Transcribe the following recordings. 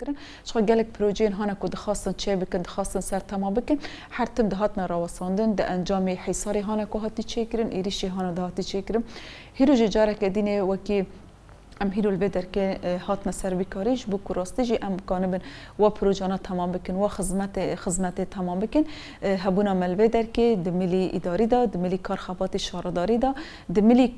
بکرن شو گلک پروژه هانا کو دخواستن چه بکن دخواستن سر تمام بکن هر تم دهاتنا راوساندن ده انجام حصار هانا کو هاتی چه کرن ایریشی هانا دهاتی چه کرن هیرو جاره که دینه وکی ام هیرو البدر که هاتنا سر بیکاریش بو کراستیجی ام کانبن و پروژانا تمام بکن و خدمت تمام بکن هبونا ملبدر که دملی اداری دا دملی کارخابات شهرداری دا دملی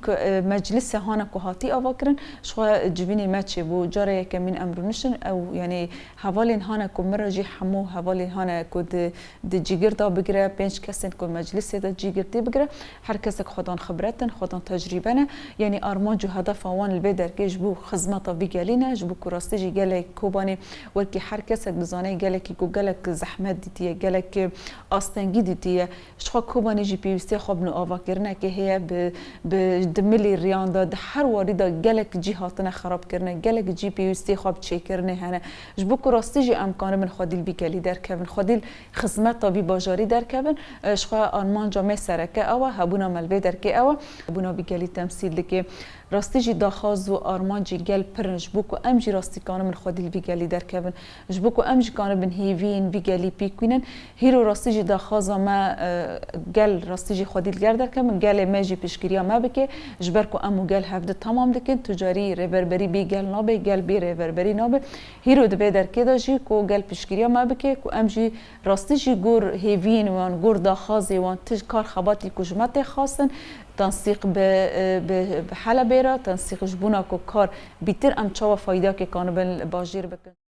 مجلس هانا کو هاتی آواکرن شو جبینی مچ بو جاره که من امرونشن او یعنی حوالین هانا کو مراجع همو حوالین هانا کو د جیگر دا بگیره پنج کسین کو مجلس دا جیگر دی بگیره هر کس خودان خبرتن خودان تجربه نه یعنی ارمانج و هدف وان البدر که جبو خدمت بیگالینه جبو کراستیجی گله کوبانی ولکی هر کس دزانه گله کی کو گله زحمت دیتیه گله کی آستنگی دیتیه شخو کوبانی جی پیوستی خوب نو آوا کرنه که هي به دملی ریان دا هر وارد گله جهاتنا خراب کرنه گله جی پیوستی خوب چی کرنه هنه جبو کراستیجی امکان من خودیل بیگالی در کبن خودیل خدمت بی باجاری در کبن شخو آنمان جامعه سرکه او هبونا ملبه در که او هبونا بیگالی تمثیل که راستیجی داخاز و آرمانجی گل پرنج بوکو امجی راستی کانم خودیل بیگالی در کبن جبوکو امجی کانم بن هیوین بیگالی پیکوینن هیرو راستیجی داخاز ما گل راستیجی خودیل گر در کبن گل ماجی پیشگیری ما بکه جبرکو امو گل هفته تمام دکن تجاری ریوربری بیگل نابه گل بی ریوربری نابه هیرو دبه در که داجی کو گل پیشگیری ما بکه کو امجی راستیجی گور هیوین وان گور داخازی وان تج کار خباتی کجمت خاصن تنسيق بحالة بيرا تنسيق جبونا كو كار بيتر ام تشوا فايدا كي كانوا باجير بكن